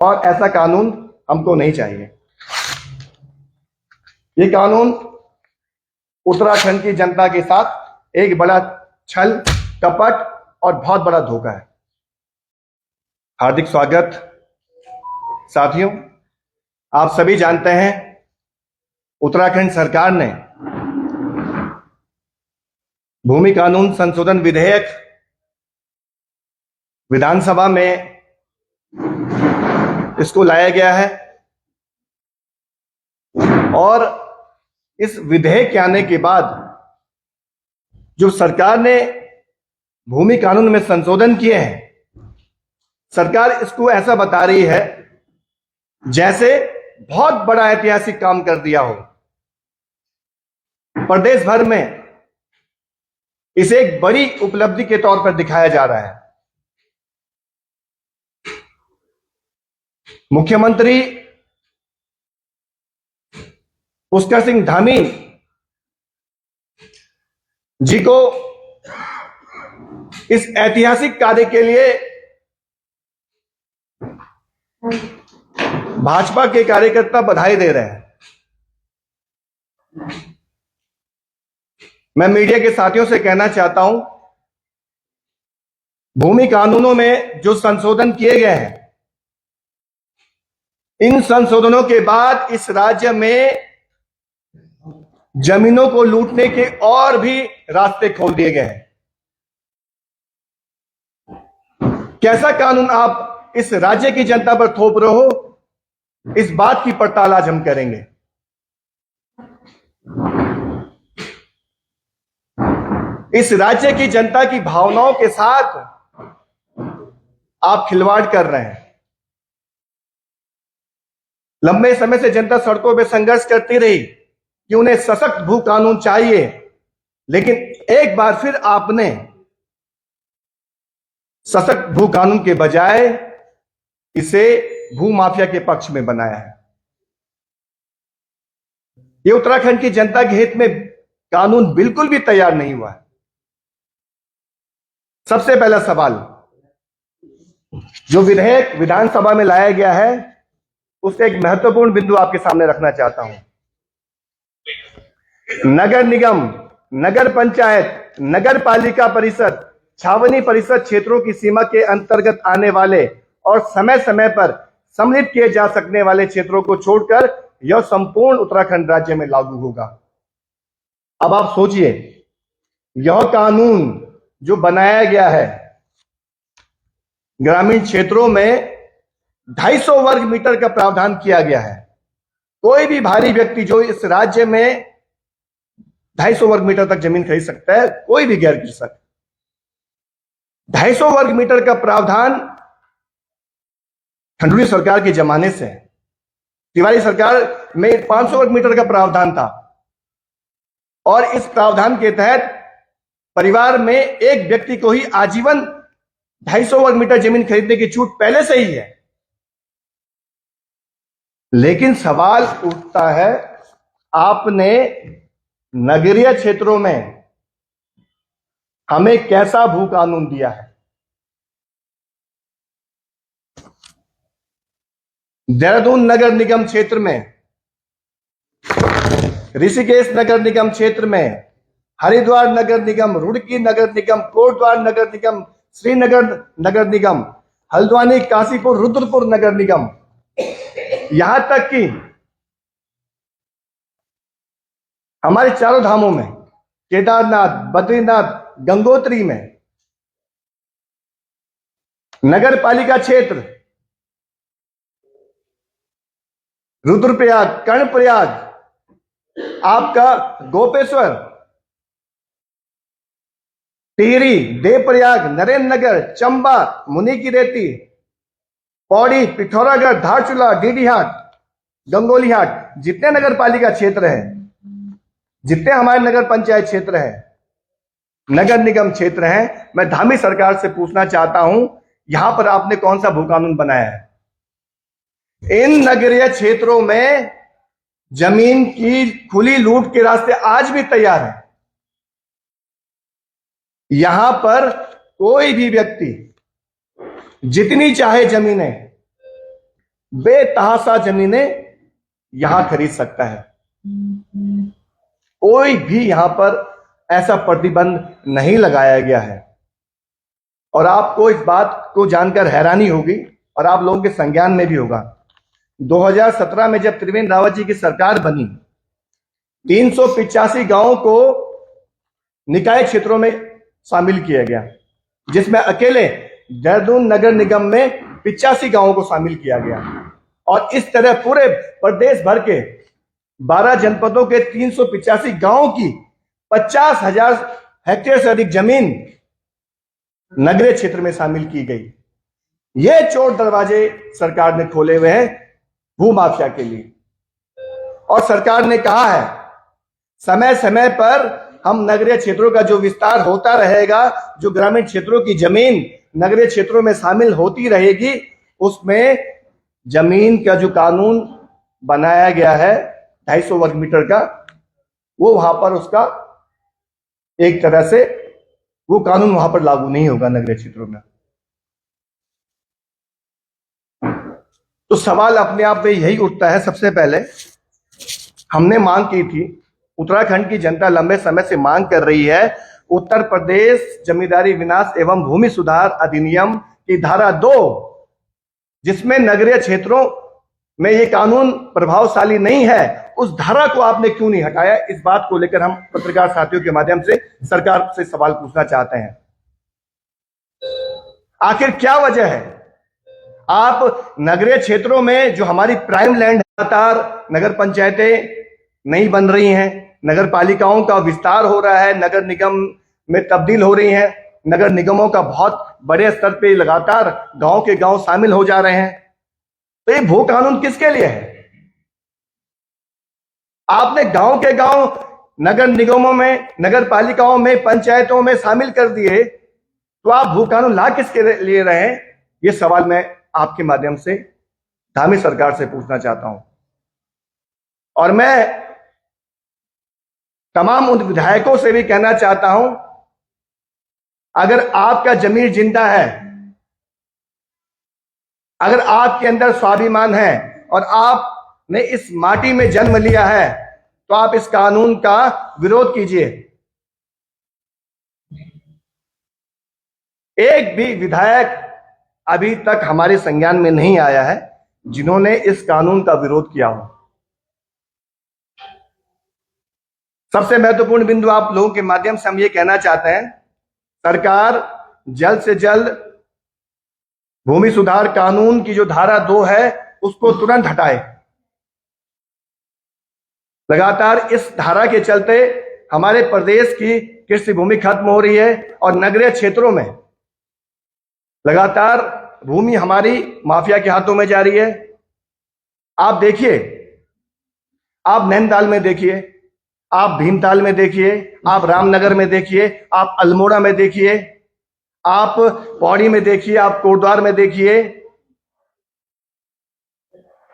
और ऐसा कानून हमको नहीं चाहिए। ये कानून उत्तराखंड की जनता के साथ एक बड़ा छल कपट और बहुत बड़ा धोखा है। हार्दिक स्वागत साथियों। आप सभी जानते हैं उत्तराखंड सरकार ने भूमि कानून संशोधन विधेयक विधानसभा में इसको लाया गया है और इस विधेयक के आने के बाद जो सरकार ने भूमि कानून में संशोधन किए हैं, सरकार इसको ऐसा बता रही है जैसे बहुत बड़ा ऐतिहासिक काम कर दिया हो। प्रदेश भर में इसे एक बड़ी उपलब्धि के तौर पर दिखाया जा रहा है। मुख्यमंत्री पुष्कर सिंह धामी जी को इस ऐतिहासिक कार्य के लिए भाजपा के कार्यकर्ता बधाई दे रहे हैं। मैं मीडिया के साथियों से कहना चाहता हूं, भूमि कानूनों में जो संशोधन किए गए हैं, इन संशोधनों के बाद इस राज्य में जमीनों को लूटने के और भी रास्ते खोल दिए गए हैं। कैसा कानून आप इस राज्य की जनता पर थोप रहे हो, इस बात की पड़ताल आज हम करेंगे। इस राज्य की जनता की भावनाओं के साथ आप खिलवाड़ कर रहे हैं। लंबे समय से जनता सड़कों पर संघर्ष करती रही कि उन्हें सशक्त भू कानून चाहिए, लेकिन एक बार फिर आपने सशक्त भू कानून के बजाय इसे भू माफिया के पक्ष में बनाया है। यह उत्तराखंड की जनता के हित में कानून बिल्कुल भी तैयार नहीं हुआ है। सबसे पहला सवाल, जो विधेयक विधानसभा में लाया गया है, उससे एक महत्वपूर्ण बिंदु आपके सामने रखना चाहता हूं। नगर निगम, नगर पंचायत, नगर पालिका परिषद, छावनी परिषद क्षेत्रों की सीमा के अंतर्गत आने वाले और समय समय पर सम्मिलित किए जा सकने वाले क्षेत्रों को छोड़कर यह संपूर्ण उत्तराखंड राज्य में लागू होगा। अब आप सोचिए, यह कानून जो बनाया गया है, ग्रामीण क्षेत्रों में 250 वर्ग मीटर का प्रावधान किया गया है। कोई भी भारी व्यक्ति जो इस राज्य में 250 वर्ग मीटर तक जमीन खरीद सकता है, कोई भी गैर कृषक। 250 वर्ग मीटर का प्रावधान खंडूरी सरकार के जमाने से है। तिवारी सरकार में 500 वर्ग मीटर का प्रावधान था और इस प्रावधान के तहत परिवार में एक व्यक्ति को ही आजीवन 250 वर्ग मीटर जमीन खरीदने की छूट पहले से ही है। लेकिन सवाल उठता है, आपने नगरीय क्षेत्रों में हमें कैसा भू कानून दिया है? देहरादून नगर निगम क्षेत्र में, ऋषिकेश नगर निगम क्षेत्र में, हरिद्वार नगर निगम, रुड़की नगर निगम, कोटद्वार नगर निगम, श्रीनगर नगर निगम, हल्द्वानी, काशीपुर, रुद्रपुर नगर निगम, यहां तक कि हमारे चारों धामों में, केदारनाथ, बद्रीनाथ, गंगोत्री में, नगर पालिका क्षेत्र, रुद्रप्रयाग, कर्णप्रयाग, आपका गोपेश्वर, टिहरी, देवप्रयाग, नरेंद्र नगर, चंबा, मुनि की रेती, पौड़ी, पिथौरागढ़, धारचूला, डीडीहाट, गंगोलीहाट, जितने नगर पालिका क्षेत्र हैं, जितने हमारे नगर पंचायत क्षेत्र हैं, नगर निगम क्षेत्र हैं, मैं धामी सरकार से पूछना चाहता हूं, यहां पर आपने कौन सा भू कानून बनाया है? इन नगरीय क्षेत्रों में जमीन की खुली लूट के रास्ते आज भी तैयार हैं। यहां पर कोई भी व्यक्ति जितनी चाहे जमीनें बेतहाशा जमीनें यहां खरीद सकता है। कोई भी यहां पर ऐसा प्रतिबंध नहीं लगाया गया है। और आपको इस बात को जानकर हैरानी होगी और आप लोगों के संज्ञान में भी होगा, 2017 में जब त्रिवेंद्र रावत जी की सरकार बनी, 385 गांवों को निकाय क्षेत्रों में शामिल किया गया, जिसमें अकेले देहरादून नगर निगम में 85 गांवों को शामिल किया गया। और इस तरह पूरे प्रदेश भर के 12 जनपदों के 385 गांवों की 50,000 हेक्टेयर से अधिक जमीन नगरीय क्षेत्र में शामिल की गई। ये चोर दरवाजे सरकार ने खोले हुए हैं भूमाफिया के लिए। और सरकार ने कहा है समय समय पर हम नगरीय क्षेत्रों का जो विस्तार होता रहेगा, जो ग्रामीण क्षेत्रों की जमीन नगरीय क्षेत्रों में शामिल होती रहेगी, उसमें जमीन का जो कानून बनाया गया है 250 वर्ग मीटर का, वो वहां पर उसका एक तरह से वो कानून वहां पर लागू नहीं होगा नगरीय क्षेत्रों में। तो सवाल अपने आप में यही उठता है, सबसे पहले हमने मांग की थी, उत्तराखंड की जनता लंबे समय से मांग कर रही है, उत्तर प्रदेश जमींदारी विनाश एवं भूमि सुधार अधिनियम की धारा 2, जिसमें नगरीय क्षेत्रों में ये कानून प्रभावशाली नहीं है, उस धारा को आपने क्यों नहीं हटाया? इस बात को लेकर हम पत्रकार साथियों के माध्यम से सरकार से सवाल पूछना चाहते हैं। आखिर क्या वजह है? आप नगरीय क्षेत्रों में जो हमारी प्राइम लैंड, लगातार नगर पंचायतें नहीं बन रही हैं, नगर पालिकाओं का विस्तार हो रहा है, नगर निगम में तब्दील हो रही हैं, नगर निगमों का बहुत बड़े स्तर पे लगातार गांव के गांव शामिल हो जा रहे हैं। तो ये भू कानून किसके लिए है? आपने गांव के गांव नगर निगमों में, नगर पालिकाओं में, पंचायतों में शामिल कर दिए, तो आप भू कानून ला किसके लिए रहे हैं? ये सवाल मैं आपके माध्यम से धामी सरकार से पूछना चाहता हूं। और मैं तमाम उन विधायकों से भी कहना चाहता हूं, अगर आपका जमीर जिंदा है, अगर आपके अंदर स्वाभिमान है और आपने इस माटी में जन्म लिया है, तो आप इस कानून का विरोध कीजिए। एक भी विधायक अभी तक हमारे संज्ञान में नहीं आया है जिन्होंने इस कानून का विरोध किया हो। सबसे महत्वपूर्ण बिंदु आप लोगों के माध्यम से हम ये कहना चाहते हैं, सरकार जल्द से जल्द भूमि सुधार कानून की जो धारा 2 है उसको तुरंत हटाए। लगातार इस धारा के चलते हमारे प्रदेश की कृषि भूमि खत्म हो रही है और नगरीय क्षेत्रों में लगातार भूमि हमारी माफिया के हाथों में जा रही है। आप देखिए, आप नैनीताल में देखिए, आप भीमताल में देखिए, आप रामनगर में देखिए, आप अल्मोड़ा में देखिए, आप पौड़ी में देखिए, आप कोटद्वार में देखिए,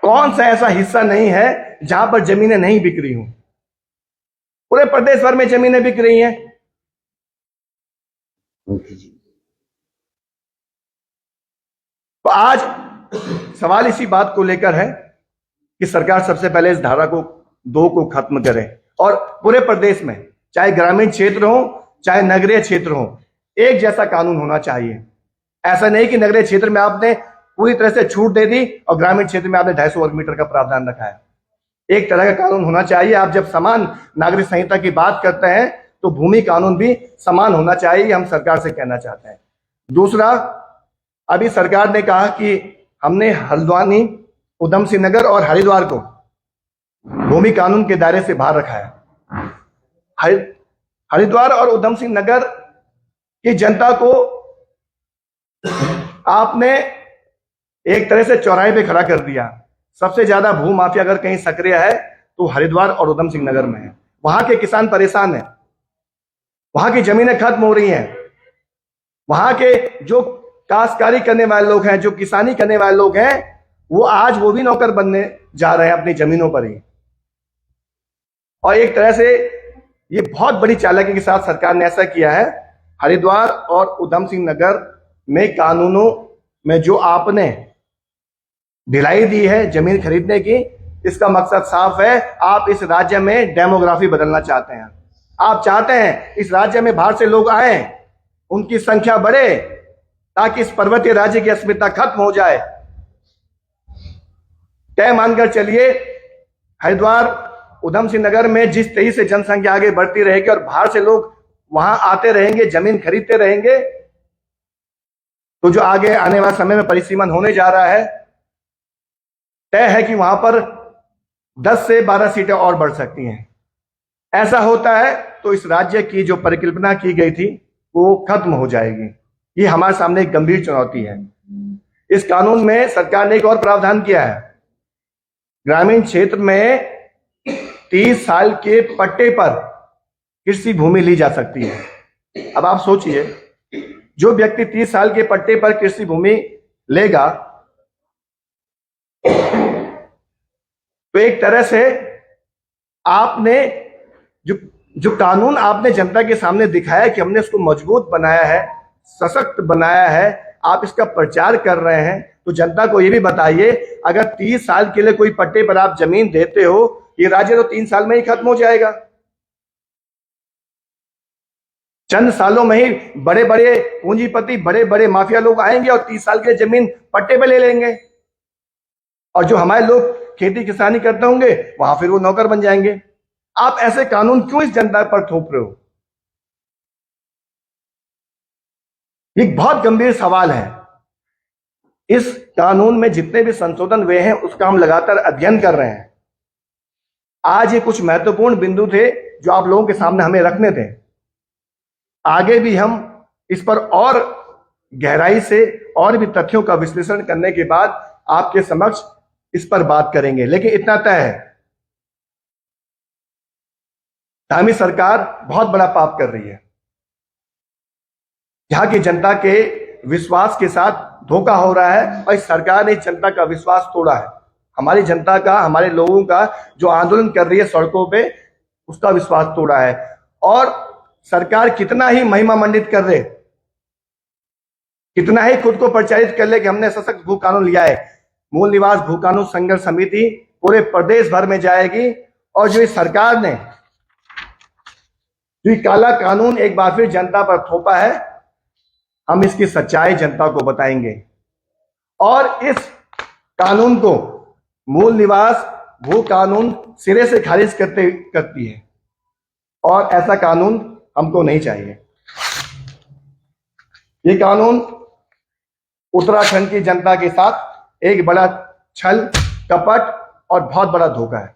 कौन सा ऐसा हिस्सा नहीं है जहां पर जमीनें नहीं बिक रही हूं? पूरे प्रदेश भर में जमीनें बिक रही हैं। तो आज सवाल इसी बात को लेकर है कि सरकार सबसे पहले इस धारा को 2 को खत्म करे और पूरे प्रदेश में, चाहे ग्रामीण क्षेत्र हो चाहे नगरीय क्षेत्र हो, एक जैसा कानून होना चाहिए। ऐसा नहीं कि नगरीय क्षेत्र में आपने पूरी तरह से छूट दे दी और ग्रामीण क्षेत्र में आपने 250 वर्ग मीटर का प्रावधान रखा है। एक तरह का कानून होना चाहिए। आप जब समान नागरिक संहिता की बात करते हैं तो भूमि कानून भी समान होना चाहिए, हम सरकार से कहना चाहते हैं। दूसरा, अभी सरकार ने कहा कि हमने हल्द्वानी, उधम सिंह नगर और हरिद्वार को भूमि कानून के दायरे से बाहर रखा है। हरिद्वार और उधम सिंह नगर की जनता को आपने एक तरह से चौराहे पे खड़ा कर दिया। सबसे ज्यादा भू माफिया अगर कहीं सक्रिय है तो हरिद्वार और उधम सिंह नगर में है। वहां के किसान परेशान हैं, वहां की जमीनें खत्म हो रही हैं, वहां के जो काश्तकारी करने वाले लोग हैं, जो किसानी करने वाले लोग हैं, वो आज वो भी नौकर बनने जा रहे हैं अपनी जमीनों पर ही। और एक तरह से ये बहुत बड़ी चालाकी के साथ सरकार ने ऐसा किया है। हरिद्वार और उधम सिंह नगर में कानूनों में जो आपने ढिलाई दी है जमीन खरीदने की, इसका मकसद साफ है, आप इस राज्य में डेमोग्राफी बदलना चाहते हैं। आप चाहते हैं इस राज्य में बाहर से लोग आए, उनकी संख्या बढ़े, ताकि इस पर्वतीय राज्य की अस्मिता खत्म हो जाए। तय मानकर चलिए, हरिद्वार उधम सिंह नगर में जिस तेजी से जनसंख्या आगे बढ़ती रहेगी और बाहर से लोग वहां आते रहेंगे, जमीन खरीदते रहेंगे, तो जो आगे आने वाले समय में परिसीमन होने जा रहा है, तय है कि वहां पर 10 से 12 सीटें और बढ़ सकती हैं। ऐसा होता है तो इस राज्य की जो परिकल्पना की गई थी वो खत्म हो जाएगी। ये हमारे सामने एक गंभीर चुनौती है। इस कानून में सरकार ने एक और प्रावधान किया है, ग्रामीण क्षेत्र में 30 साल के पट्टे पर कृषि भूमि ली जा सकती है। अब आप सोचिए, जो व्यक्ति 30 साल के पट्टे पर कृषि भूमि लेगा, तो एक तरह से आपने जो कानून आपने जनता के सामने दिखाया कि हमने उसको मजबूत बनाया है, सशक्त बनाया है, आप इसका प्रचार कर रहे हैं, तो जनता को यह भी बताइए, अगर 30 साल के लिए कोई पट्टे पर आप जमीन देते हो, ये राज्य तो 3 साल में ही खत्म हो जाएगा। चंद सालों में ही बड़े बड़े पूंजीपति, बड़े बड़े माफिया लोग आएंगे और 30 साल के जमीन पट्टे पे ले लेंगे, और जो हमारे लोग खेती किसानी करते होंगे वहां फिर वो नौकर बन जाएंगे। आप ऐसे कानून क्यों इस जनता पर थोप रहे हो? एक बहुत गंभीर सवाल है। इस कानून में जितने भी संशोधन हुए हैं उसका हम लगातार अध्ययन कर रहे हैं। आज ये कुछ महत्वपूर्ण बिंदु थे जो आप लोगों के सामने हमें रखने थे। आगे भी हम इस पर और गहराई से और भी तथ्यों का विश्लेषण करने के बाद आपके समक्ष इस पर बात करेंगे। लेकिन इतना तय है, धामी सरकार बहुत बड़ा पाप कर रही है। यहां की जनता के विश्वास के साथ धोखा हो रहा है और इस सरकार ने जनता का विश्वास तोड़ा है। हमारी जनता का, हमारे लोगों का जो आंदोलन कर रही है सड़कों पे, उसका विश्वास तोड़ा है। और सरकार कितना ही महिमा मंडित कर दे, कितना ही खुद को प्रचारित कर ले कि हमने सशक्त भू कानून लिया है, मूल निवास भू कानून संघर्ष समिति पूरे प्रदेश भर में जाएगी और जो इस सरकार ने जो काला कानून एक बार फिर जनता पर थोपा है, हम इसकी सच्चाई जनता को बताएंगे और इस कानून को मूल निवास भू कानून सिरे से खारिज करती है और ऐसा कानून हमको नहीं चाहिए। ये कानून उत्तराखंड की जनता के साथ एक बड़ा छल, कपट और बहुत बड़ा धोखा है।